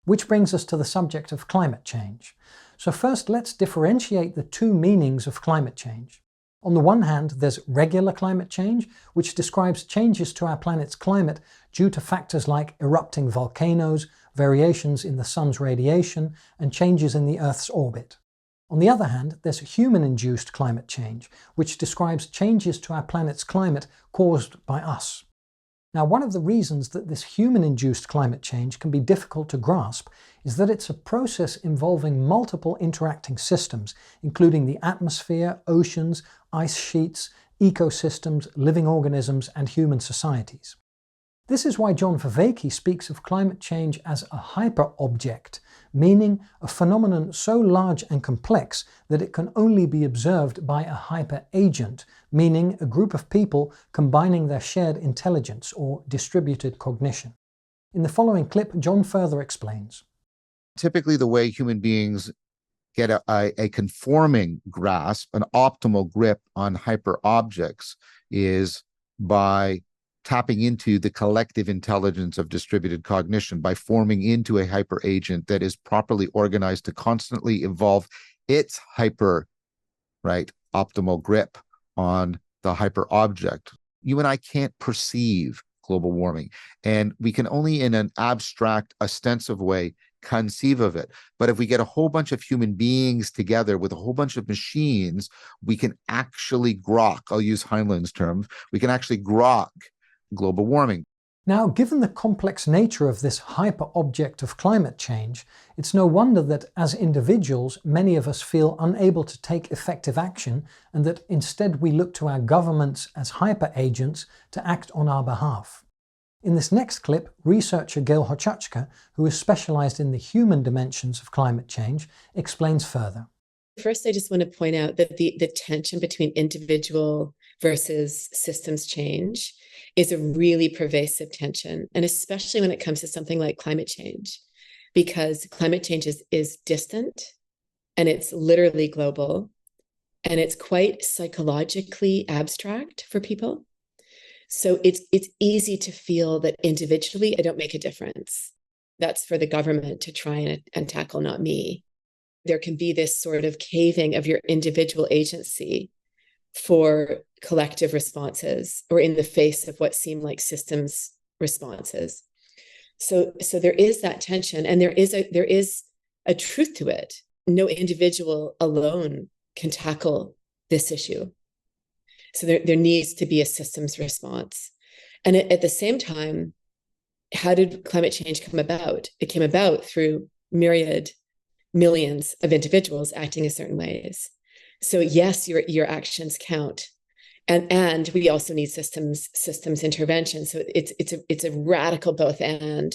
Which brings us to the subject of climate change. So first, let's differentiate the two meanings of climate change. On the one hand, there's regular climate change, which describes changes to our planet's climate due to factors like erupting volcanoes, variations in the sun's radiation, and changes in the Earth's orbit. On the other hand, there's human-induced climate change, which describes changes to our planet's climate caused by us. Now, one of the reasons that this human-induced climate change can be difficult to grasp is that it's a process involving multiple interacting systems, including the atmosphere, oceans, ice sheets, ecosystems, living organisms, and human societies. This is why John Vervaeke speaks of climate change as a hyper-object, meaning a phenomenon so large and complex that it can only be observed by a hyper-agent, meaning a group of people combining their shared intelligence or distributed cognition. In the following clip, John further explains. Typically, the way human beings get a conforming grasp, an optimal grip on hyper-objects is by tapping into the collective intelligence of distributed cognition, by forming into a hyper agent that is properly organized to constantly evolve its optimal grip on the hyper object. You and I can't perceive global warming, and we can only in an abstract, ostensive way conceive of it. But if we get a whole bunch of human beings together with a whole bunch of machines, we can actually grok, I'll use Heinlein's terms, we can actually grok global warming. Now, given the complex nature of this hyper-object of climate change, it's no wonder that as individuals, many of us feel unable to take effective action, and that instead we look to our governments as hyper-agents to act on our behalf. In this next clip, researcher Gail Hochachka, who is specialized in the human dimensions of climate change, explains further. First, I just want to point out that the tension between individual versus systems change is a really pervasive tension, and especially when it comes to something like climate change, because climate change is distant and it's literally global and it's quite psychologically abstract for people. So it's easy to feel that individually I don't make a difference. That's for the government to try and tackle, not me. There can be this sort of caving of your individual agency for collective responses, or in the face of what seem like systems responses. So there is that tension, and there is a truth to it. No individual alone can tackle this issue. So there needs to be a systems response. And at the same time, how did climate change come about? It came about through millions of individuals acting in certain ways. So yes, your actions count, and we also need systems intervention. So it's a radical both and.